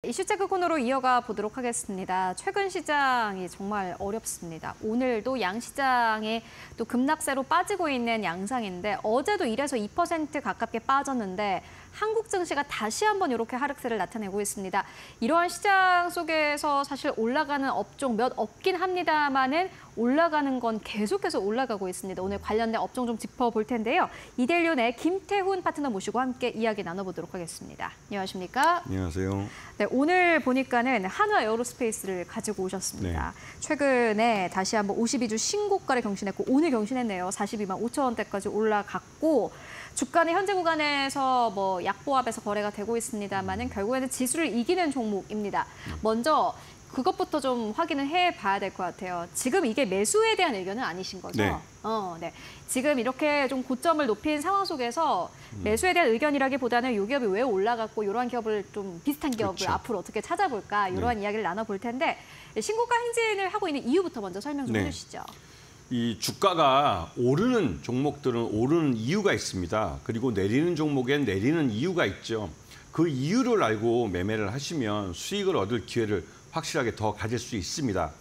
이슈 체크 코너로 이어가 보도록 하겠습니다. 최근 시장이 정말 어렵습니다. 오늘도 양시장에 또 급락세로 빠지고 있는 양상인데 어제도 1에서 2% 가깝게 빠졌는데 한국 증시가 다시 한번 이렇게 하락세를 나타내고 있습니다. 이러한 시장 속에서 사실 올라가는 업종 몇 없긴 합니다만은 올라가는 건 계속해서 올라가고 있습니다. 오늘 관련된 업종 좀 짚어볼 텐데요. 이데일리온의 김태훈 파트너 모시고 함께 이야기 나눠보도록 하겠습니다. 안녕하십니까? 안녕하세요. 네, 오늘 보니까는 한화 에어로스페이스를 가지고 오셨습니다. 네. 최근에 다시 한번 52주 신고가를 경신했고 오늘 경신했네요. 42만 5천 원대까지 올라갔고 주가는 현재 구간에서 뭐 약보합에서 거래가 되고 있습니다만은 결국에는 지수를 이기는 종목입니다. 먼저 그것부터 좀 확인을 해봐야 될 것 같아요. 지금 이게 매수에 대한 의견은 아니신 거죠? 네. 네. 지금 이렇게 좀 고점을 높인 상황 속에서 매수에 대한 의견이라기보다는 이 기업이 왜 올라갔고 이러한 기업을 좀 비슷한 기업을 그렇죠. 앞으로 어떻게 찾아볼까 이러한 이야기를 나눠볼 텐데 신고가 행진을 하고 있는 이유부터 먼저 설명 좀 해주시죠. 이 주가가 오르는 종목들은 오르는 이유가 있습니다. 그리고 내리는 종목엔 내리는 이유가 있죠. 그 이유를 알고 매매를 하시면 수익을 얻을 기회를 확실하게 더 가질 수 있습니다.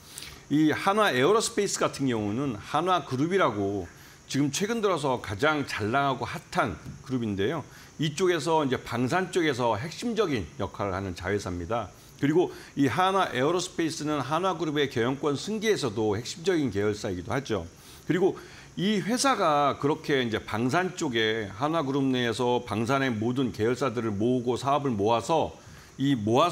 이 한화 에어로스페이스 같은 경우는 한화그룹이라고 지금 최근 들어서 가장 잘 나가고 핫한 그룹인데요. 이쪽에서 이제 방산 쪽에서 핵심적인 역할을 하는 자회사입니다. 그리고 이 한화 에어로스페이스는 한화그룹의 경영권 승계에서도 핵심적인 계열사이기도 하죠. 그리고 이 회사가 그렇게 이제 방산 쪽에 한화그룹 내에서 방산의 모든 계열사들을 모으고 사업을 모아서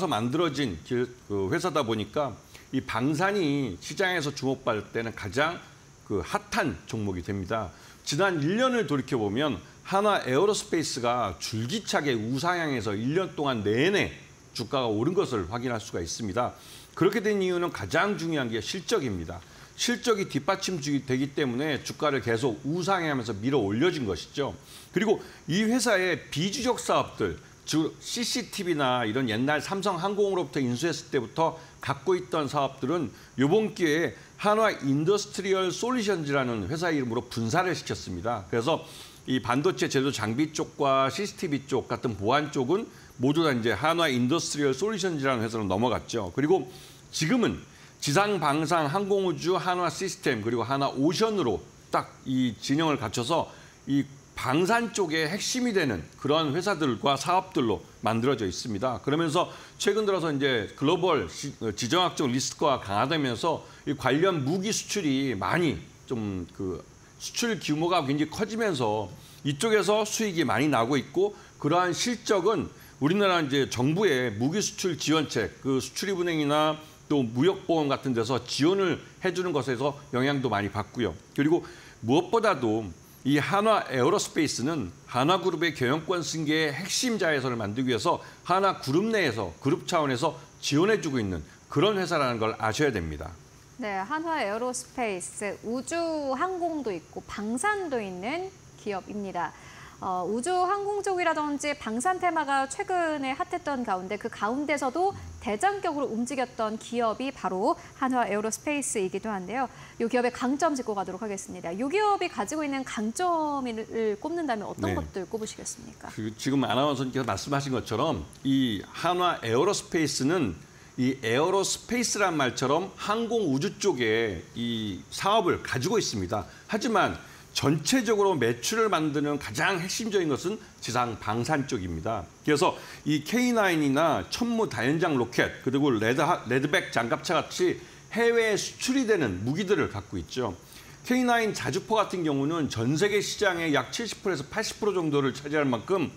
만들어진 그 회사다 보니까 이 방산이 시장에서 주목받을 때는 가장 그 핫한 종목이 됩니다. 지난 1년을 돌이켜보면 한화 에어로스페이스가 줄기차게 우상향해서 1년 동안 내내 주가가 오른 것을 확인할 수가 있습니다. 그렇게 된 이유는 가장 중요한 게 실적입니다. 실적이 뒷받침되기 때문에 주가를 계속 우상향하면서 밀어 올려진 것이죠. 그리고 이 회사의 비주적 사업들, 즉 CCTV나 이런 옛날 삼성항공으로부터 인수했을 때부터 갖고 있던 사업들은 이번 기회에 한화 인더스트리얼 솔루션즈라는 회사 이름으로 분사를 시켰습니다. 그래서 이 반도체 제조 장비 쪽과 CCTV 쪽 같은 보안 쪽은 모두 다 이제 한화 인더스트리얼 솔루션즈라는 회사로 넘어갔죠. 그리고 지금은 지상, 방산, 항공우주, 한화 시스템 그리고 한화 오션으로 딱 이 진영을 갖춰서 이 방산 쪽에 핵심이 되는 그런 회사들과 사업들로 만들어져 있습니다. 그러면서 최근 들어서 이제 글로벌 지정학적 리스크가 강화되면서 이 관련 무기 수출이 많이 좀 그 수출 규모가 굉장히 커지면서 이쪽에서 수익이 많이 나고 있고 그러한 실적은 우리나라 이제 정부의 무기 수출 지원책, 그 수출입은행이나 또 무역보험 같은 데서 지원을 해주는 것에서 영향도 많이 받고요. 그리고 무엇보다도 이 한화 에어로스페이스는 한화그룹의 경영권 승계의 핵심 자회사를 만들기 위해서 한화그룹 내에서 그룹 차원에서 지원해주고 있는 그런 회사라는 걸 아셔야 됩니다. 네, 한화 에어로스페이스 우주 항공도 있고 방산도 있는 기업입니다. 우주 항공 쪽이라든지 방산 테마가 최근에 핫했던 가운데 그 가운데서도 대장격으로 움직였던 기업이 바로 한화 에어로스페이스이기도 한데요. 이 기업의 강점 짚고 가도록 하겠습니다. 이 기업이 가지고 있는 강점을 꼽는다면 어떤 것들 꼽으시겠습니까? 지금 아나운서님께서 말씀하신 것처럼 이 한화 에어로스페이스는 이 에어로스페이스란 말처럼 항공 우주 쪽에 이 사업을 가지고 있습니다. 하지만 전체적으로 매출을 만드는 가장 핵심적인 것은 지상 방산 쪽입니다. 그래서 이 K9이나 천무 다연장 로켓 그리고 레드백 장갑차 같이 해외에 수출이 되는 무기들을 갖고 있죠. K9 자주포 같은 경우는 전 세계 시장의 약 70%에서 80% 정도를 차지할 만큼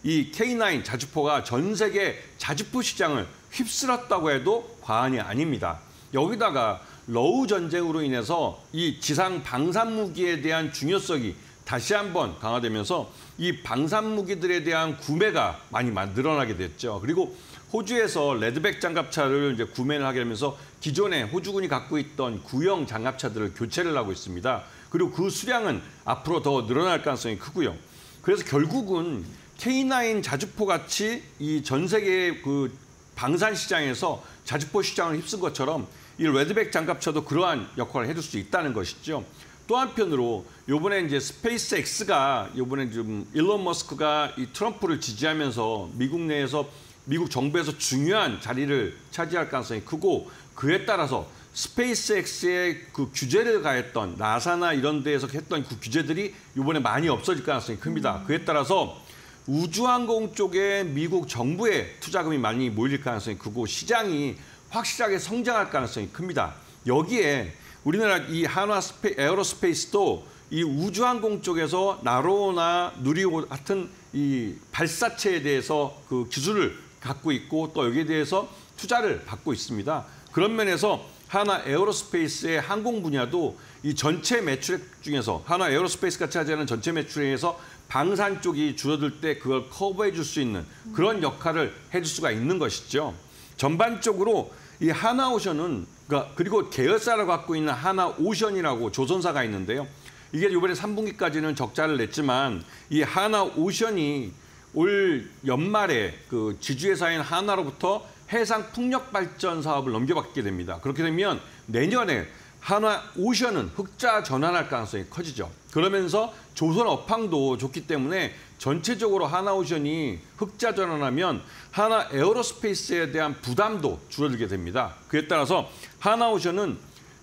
이 K9 자주포가 전 세계 자주포 시장을 휩쓸었다고 해도 과언이 아닙니다. 여기다가 러우 전쟁으로 인해서 이 지상 방산 무기에 대한 중요성이 다시 한번 강화되면서 이 방산 무기들에 대한 구매가 많이 늘어나게 됐죠. 그리고 호주에서 레드백 장갑차를 이제 구매를 하게 되면서 기존에 호주군이 갖고 있던 구형 장갑차들을 교체를 하고 있습니다. 그리고 그 수량은 앞으로 더 늘어날 가능성이 크고요. 그래서 결국은 K9 자주포 같이 이 전 세계 그 방산 시장에서 자주포 시장을 휩쓴 것처럼 이 레드백 장갑차도 그러한 역할을 해줄 수 있다는 것이죠. 또 한편으로 이번에 이제 스페이스X가 이번에 좀 일론 머스크가 이 트럼프를 지지하면서 미국 내에서 미국 정부에서 중요한 자리를 차지할 가능성이 크고 그에 따라서 스페이스X의 그 규제를 가했던 나사나 이런 데에서 했던 그 규제들이 이번에 많이 없어질 가능성이 큽니다. 그에 따라서 우주항공 쪽에 미국 정부의 투자금이 많이 몰릴 가능성이 크고 시장이 확실하게 성장할 가능성이 큽니다. 여기에 우리나라 이 한화 에어로스페이스도 이 우주항공 쪽에서 나로나 누리호 같은 이 발사체에 대해서 그 기술을 갖고 있고 또 여기에 대해서 투자를 받고 있습니다. 그런 면에서 한화 에어로스페이스의 항공 분야도 이 전체 매출액 중에서 한화 에어로스페이스가 차지하는 전체 매출액에서 방산 쪽이 줄어들 때 그걸 커버해 줄 수 있는 그런 역할을 해줄 수가 있는 것이죠. 전반적으로 이 하나오션은 그리고 계열사를 갖고 있는 하나오션이라고 조선사가 있는데요. 이게 이번에 3분기까지는 적자를 냈지만 이 하나오션이 올 연말에 그 지주회사인 하나로부터 해상 풍력 발전 사업을 넘겨받게 됩니다. 그렇게 되면 내년에 하나오션은 흑자 전환할 가능성이 커지죠. 그러면서 조선업황도 좋기 때문에 전체적으로 하나오션이 흑자 전환하면 하나 에어로스페이스에 대한 부담도 줄어들게 됩니다. 그에 따라서 하나오션은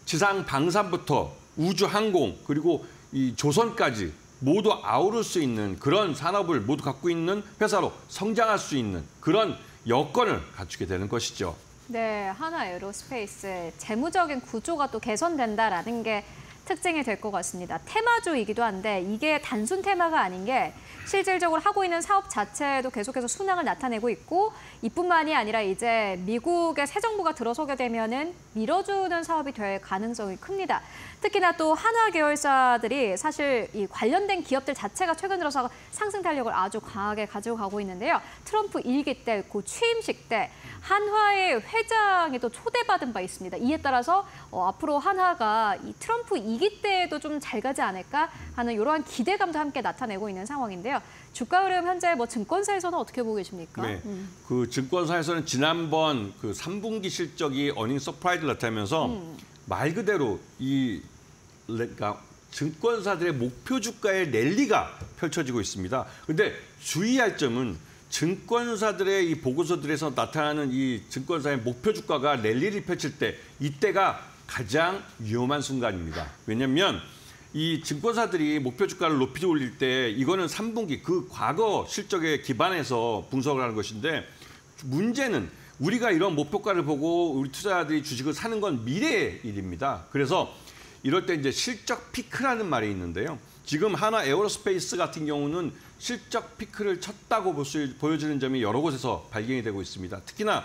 지상 방산부터 우주항공 그리고 이 조선까지 모두 아우를 수 있는 그런 산업을 모두 갖고 있는 회사로 성장할 수 있는 그런 여건을 갖추게 되는 것이죠. 네, 한화 에어로스페이스의 재무적인 구조가 또 개선된다라는 게 특징이 될 것 같습니다. 테마주이기도 한데 이게 단순 테마가 아닌 게 실질적으로 하고 있는 사업 자체도 계속해서 순항을 나타내고 있고 이뿐만이 아니라 이제 미국의 새 정부가 들어서게 되면은 밀어주는 사업이 될 가능성이 큽니다. 특히나 또 한화 계열사들이 사실 이 관련된 기업들 자체가 최근 들어서 상승 탄력을 아주 강하게 가지고 가고 있는데요. 트럼프 일기 때, 그 취임식 때 한화의 회장이 또 초대받은 바 있습니다. 이에 따라서 앞으로 한화가 이 트럼프 2기 때에도 좀 잘 가지 않을까 하는 이러한 기대감도 함께 나타내고 있는 상황인데요. 주가 흐름 현재 뭐 증권사에서는 어떻게 보고 계십니까? 네, 그 증권사에서는 지난번 그 3분기 실적이 어닝 서프라이즈를 나타내면서 말 그대로 그러니까 증권사들의 목표 주가의 랠리가 펼쳐지고 있습니다. 그런데 주의할 점은 증권사들의 이 보고서들에서 나타나는 이 증권사의 목표 주가가 랠리를 펼칠 때 이때가 가장 위험한 순간입니다. 왜냐하면 이 증권사들이 목표 주가를 높이 올릴 때 이거는 3분기 그 과거 실적에 기반해서 분석을 하는 것인데 문제는 우리가 이런 목표가를 보고 우리 투자자들이 주식을 사는 건 미래의 일입니다. 그래서 이럴 때 이제 실적 피크라는 말이 있는데요. 지금 한화 에어로스페이스 같은 경우는 실적 피크를 쳤다고 보여지는 점이 여러 곳에서 발견이 되고 있습니다. 특히나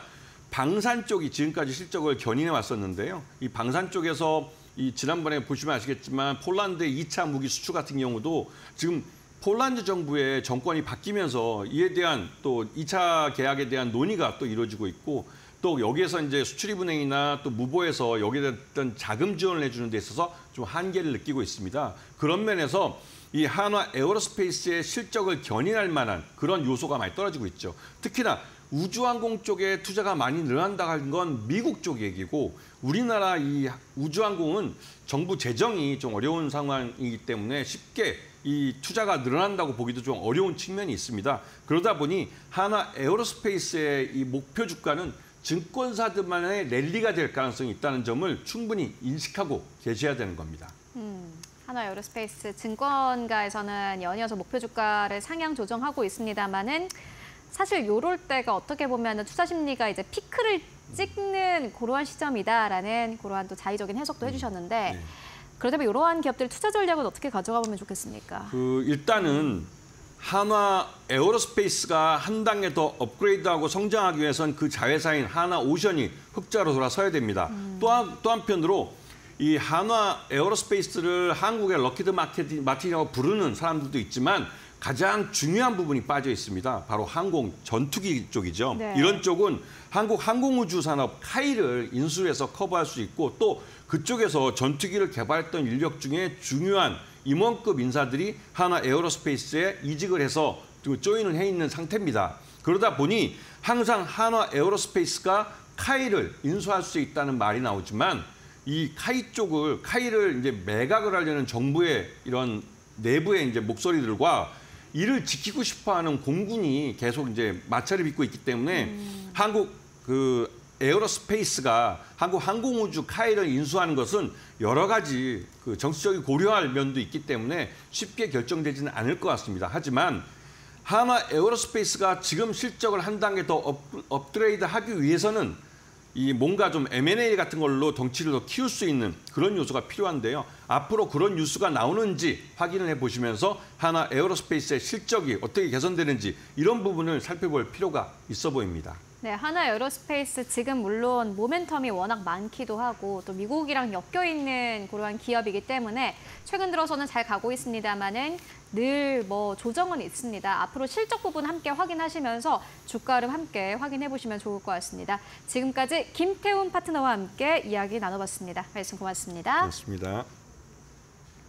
방산 쪽이 지금까지 실적을 견인해 왔었는데요. 이 방산 쪽에서 이 지난번에 보시면 아시겠지만 폴란드의 2차 무기 수출 같은 경우도 지금 폴란드 정부의 정권이 바뀌면서 이에 대한 또 2차 계약에 대한 논의가 또 이루어지고 있고 또 여기에서 이제 수출입은행이나 또 무보에서 여기에 대한 자금 지원을 해주는 데 있어서 좀 한계를 느끼고 있습니다. 그런 면에서 이 한화 에어로스페이스의 실적을 견인할 만한 그런 요소가 많이 떨어지고 있죠. 특히나 우주항공 쪽에 투자가 많이 늘어난다는 건 미국 쪽 얘기고 우리나라 이 우주항공은 정부 재정이 좀 어려운 상황이기 때문에 쉽게 이 투자가 늘어난다고 보기도 좀 어려운 측면이 있습니다. 그러다 보니 한화 에어로스페이스의 이 목표 주가는 증권사들만의 랠리가 될 가능성이 있다는 점을 충분히 인식하고 계셔야 되는 겁니다. 한화 에어로스페이스 증권가에서는 연이어서 목표 주가를 상향 조정하고 있습니다만은 사실 요럴 때가 어떻게 보면 투자 심리가 이제 피크를 찍는 그러한 시점이다라는 그러한 또 자의적인 해석도 해주셨는데 네. 그렇다면 이러한 기업들 투자 전략은 어떻게 가져가 보면 좋겠습니까? 일단은 한화 에어로스페이스가 한 단계 더 업그레이드하고 성장하기 위해선 그 자회사인 하나오션이 흑자로 돌아서야 됩니다. 또 한편으로 이 한화 에어로스페이스를 한국의 럭키드 마틴이라고 부르는 사람들도 있지만 가장 중요한 부분이 빠져 있습니다. 바로 항공 전투기 쪽이죠. 네. 이런 쪽은 한국 항공우주 산업 카이를 인수해서 커버할 수 있고 또 그쪽에서 전투기를 개발했던 인력 중에 중요한 임원급 인사들이 한화 에어로스페이스에 이직을 해서 조인을 해 있는 상태입니다. 그러다 보니 항상 한화 에어로스페이스가 카이를 인수할 수 있다는 말이 나오지만 이 카이를 이제 매각을 하려는 정부의 이런 내부의 이제 목소리들과 이를 지키고 싶어하는 공군이 계속 이제 마찰을 빚고 있기 때문에 한국 그 에어로스페이스가 한국 항공우주 카이를 인수하는 것은 여러 가지 그 정치적인 고려할 면도 있기 때문에 쉽게 결정되지는 않을 것 같습니다. 하지만 하나 에어로스페이스가 지금 실적을 한 단계 더 업그레이드하기 위해서는 이 뭔가 좀 M&A 같은 걸로 덩치를 더 키울 수 있는 그런 요소가 필요한데요. 앞으로 그런 뉴스가 나오는지 확인을 해보시면서 하나 에어로스페이스의 실적이 어떻게 개선되는지 이런 부분을 살펴볼 필요가 있어 보입니다. 네, 하나 에어로스페이스 지금 물론 모멘텀이 워낙 많기도 하고 또 미국이랑 엮여 있는 그러한 기업이기 때문에 최근 들어서는 잘 가고 있습니다만은 늘 뭐 조정은 있습니다. 앞으로 실적 부분 함께 확인하시면서 주가를 함께 확인해 보시면 좋을 것 같습니다. 지금까지 김태훈 파트너와 함께 이야기 나눠봤습니다. 말씀 고맙습니다. 고맙습니다.